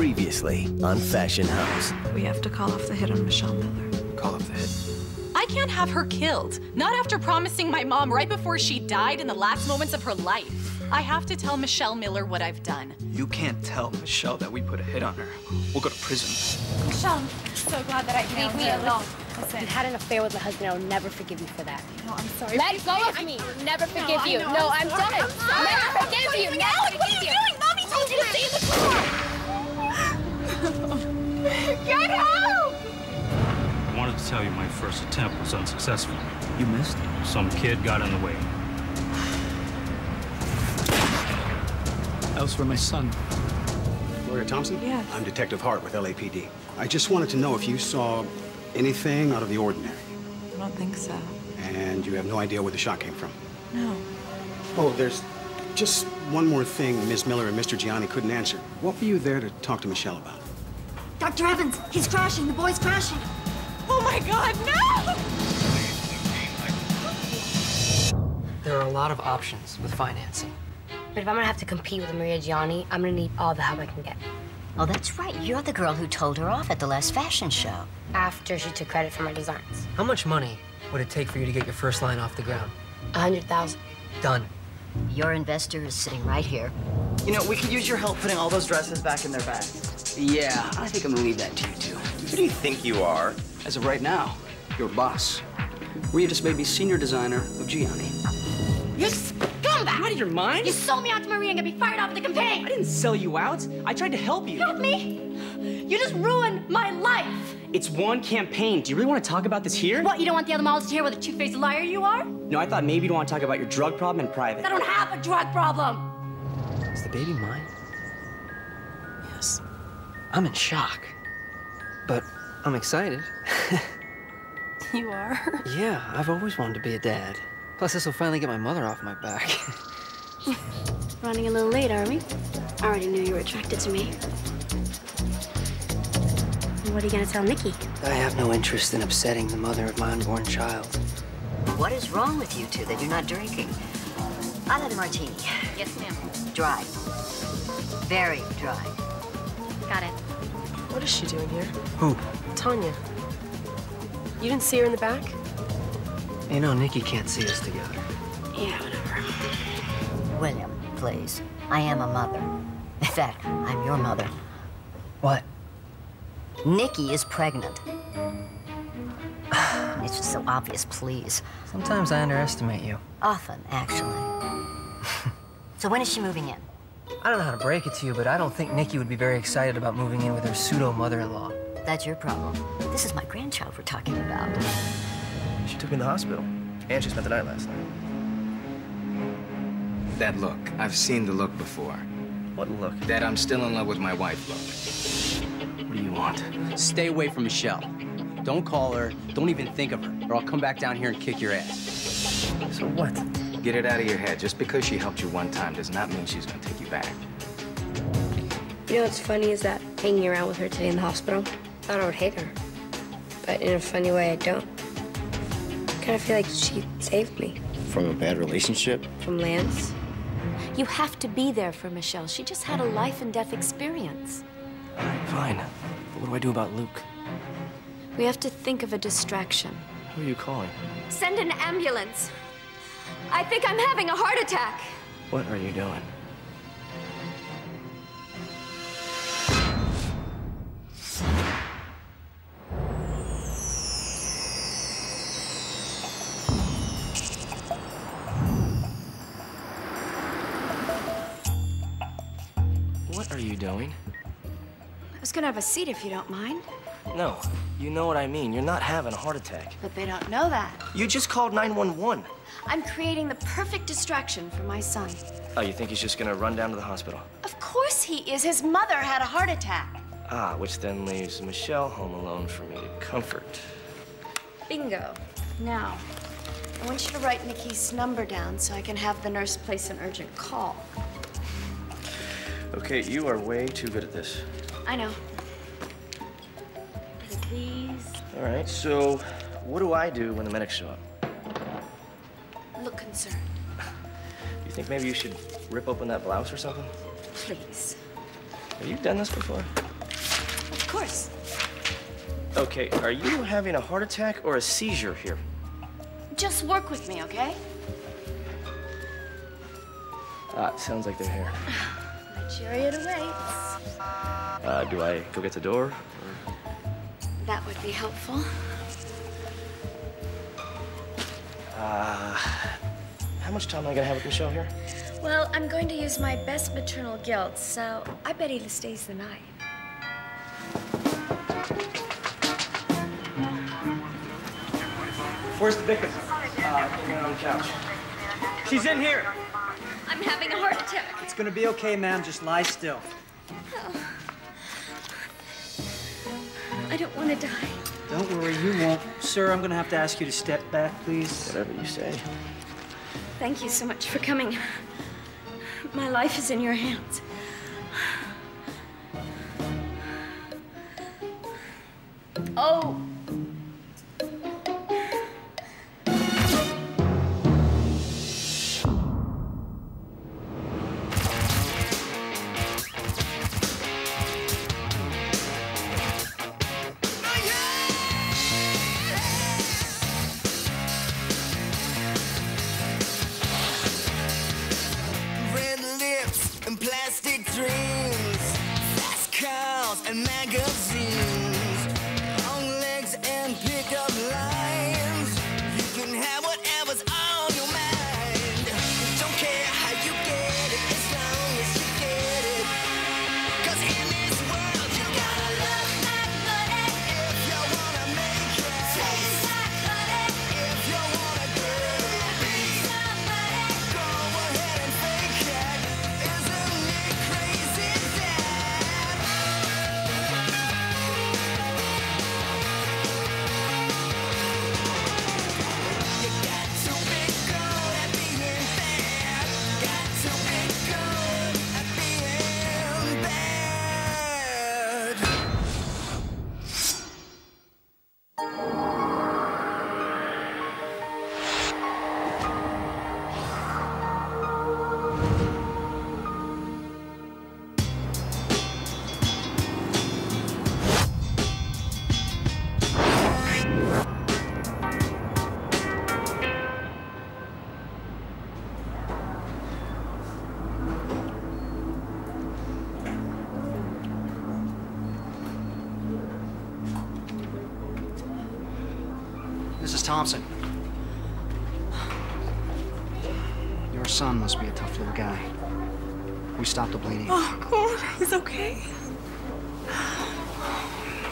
Previously on Fashion House. We have to call off the hit on Michelle Miller. Call off the hit? I can't have her killed. Not after promising my mom right before she died in the last moments of her life. I have to tell Michelle Miller what I've done. You can't tell Michelle that we put a hit on her. We'll go to prison. Michelle, I'm so glad that I Leave me alone. Listen, you had an affair with my husband. I'll never forgive you for that. No, I'm sorry. Let go of me. Never forgive you. No, I'm done. Never forgive you. Never forgive you. Mommy told you to stay in the car. Get help! I wanted to tell you my first attempt was unsuccessful. You missed? Some kid got in the way. That was for my son. Lawyer Thompson? Yes. I'm Detective Hart with LAPD. I just wanted to know if you saw anything out of the ordinary. I don't think so. And you have no idea where the shot came from? No. Oh, there's just one more thing Ms. Miller and Mr. Gianni couldn't answer. What were you there to talk to Michelle about? Dr. Evans, he's crashing. The boy's crashing. Oh my God, no! There are a lot of options with financing. But if I'm gonna have to compete with Maria Gianni, I'm gonna need all the help I can get. Oh, that's right. You're the girl who told her off at the last fashion show. After she took credit for my designs. How much money would it take for you to get your first line off the ground? 100,000. Done. Your investor is sitting right here. You know, we could use your help putting all those dresses back in their bags. Yeah, I think I'm gonna leave that to you, too. Who do you think you are? As of right now, your boss. Rhea just made me senior designer of Gianni. You scumbag! You out of your mind? You sold me out to Maria and got me fired off the campaign. I didn't sell you out. I tried to help you. Help me? You just ruined my life. It's one campaign. Do you really want to talk about this here? What, you don't want the other models to hear what a two-faced liar you are? No, I thought maybe you don't want to talk about your drug problem in private. I don't have a drug problem. Is the baby mine? Yes. I'm in shock. But I'm excited. You are? Yeah, I've always wanted to be a dad. Plus, this will finally get my mother off my back. Running a little late, are we? I already knew you were attracted to me. What are you gonna tell Nikki? I have no interest in upsetting the mother of my unborn child. What is wrong with you two that you're not drinking? I'll have a martini. Yes, ma'am. Dry. Very dry. Got it. What is she doing here? Who? Tanya. You didn't see her in the back? You know, Nikki can't see us together. Yeah, whatever. William, please. I am a mother. In fact, I'm your mother. What? Nikki is pregnant. It's just so obvious, please. Sometimes I underestimate you. Often, actually. So when is she moving in? I don't know how to break it to you, but I don't think Nikki would be very excited about moving in with her pseudo-mother-in-law. That's your problem. This is my grandchild we're talking about. She took me to the hospital. And she spent the night last night. That look. I've seen the look before. What look? That I'm still in love with my wife look. What do you want? Stay away from Michelle. Don't call her. Don't even think of her, or I'll come back down here and kick your ass. So what? Get it out of your head. Just because she helped you one time does not mean she's gonna take you back. You know what's funny is that hanging around with her today in the hospital, I thought I would hate her. But in a funny way, I don't. I kind of feel like she saved me. From a bad relationship? From Lance. You have to be there for Michelle. She just had a life and death experience. All right, fine. But what do I do about Luke? We have to think of a distraction. Who are you calling? Send an ambulance. I think I'm having a heart attack. What are you doing? What are you doing? I was gonna have a seat if you don't mind. No, you know what I mean. You're not having a heart attack. But they don't know that. You just called 911. I'm creating the perfect distraction for my son. Oh, you think he's just gonna run down to the hospital? Of course he is. His mother had a heart attack. Ah, which then leaves Michelle home alone for me to comfort. Bingo. Now, I want you to write Nikki's number down so I can have the nurse place an urgent call. Okay, you are way too good at this. I know. Please. All right, so what do I do when the medics show up? Look concerned. You think maybe you should rip open that blouse or something? Please. Have you done this before? course. Okay, are you having a heart attack or a seizure here? Just work with me, okay? Sounds like they're here. My chariot awaits. Do I go get the door? That would be helpful. How much time am I gonna have with Michelle here? Well, I'm going to use my best maternal guilt, so I bet he stays the night. Where's the victim? On the couch. She's in here. I'm having a heart attack. It's gonna be okay, ma'am. Just lie still. Oh. I don't want to die. Don't worry, you won't. Sir, I'm gonna have to ask you to step back, please. Whatever you say. Thank you so much for coming. My life is in your hands. Oh! Plastic dreams, fast cars and magazines, long legs and pickup lines. You can have whatever's on your mind. Don't care how you get it, as long as you get it. 'Cause in this world you gotta love like money if you wanna make it. Taste like honey if you wanna get it. Be somebody, go ahead and fake it. Mrs. Thompson. Your son must be a tough little guy. We stopped the bleeding. Oh, God, he's okay.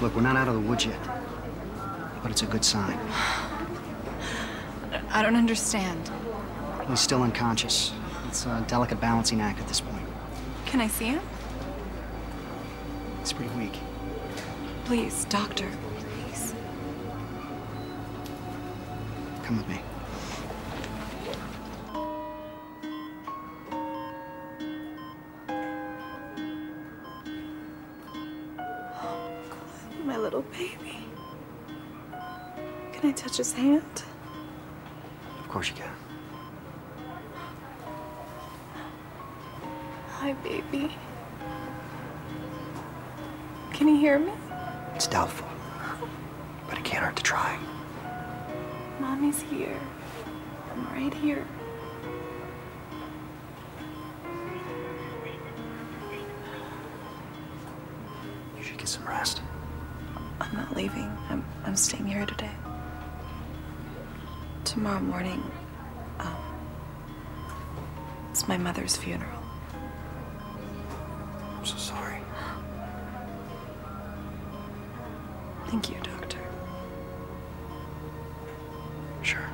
Look, we're not out of the woods yet, but it's a good sign. I don't understand. He's still unconscious. It's a delicate balancing act at this point. Can I see him? He's pretty weak. Please, doctor, please. Come with me. My little baby. Can I touch his hand? Of course you can. Hi, baby. Can he hear me? It's doubtful, but it can't hurt to try. Mommy's here. I'm right here. You should get some rest. I'm not leaving. I'm staying here today. Tomorrow morning, it's my mother's funeral. I'm so sorry. Thank you, doctor. Sure.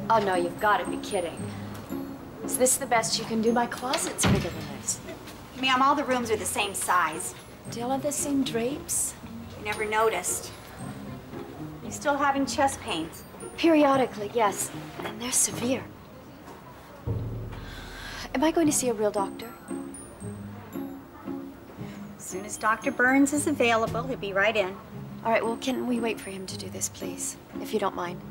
Oh, no, you've got to be kidding. Is this the best you can do? My closet's bigger than this. Ma'am, all the rooms are the same size. Do y'all have the same drapes? You never noticed. You still having chest pains? Periodically, yes. And they're severe. Am I going to see a real doctor? As soon as Dr. Burns is available, he'll be right in. All right, well, can we wait for him to do this, please? If you don't mind.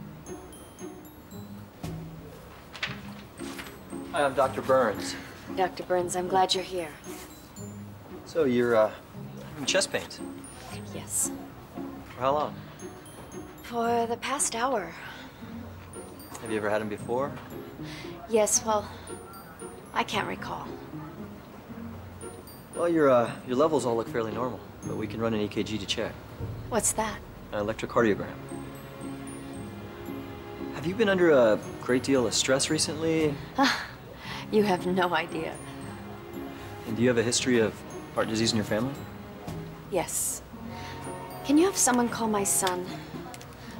Hi, I'm Dr. Burns. Dr. Burns, I'm glad you're here. So you're, having chest pains? Yes. For how long? For the past hour. Have you ever had them before? Yes, well, I can't recall. Well, your levels all look fairly normal, but we can run an EKG to check. What's that? An electrocardiogram. Have you been under a great deal of stress recently? You have no idea. And do you have a history of heart disease in your family? Yes. Can you have someone call my son?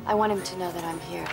I want him to know that I'm here.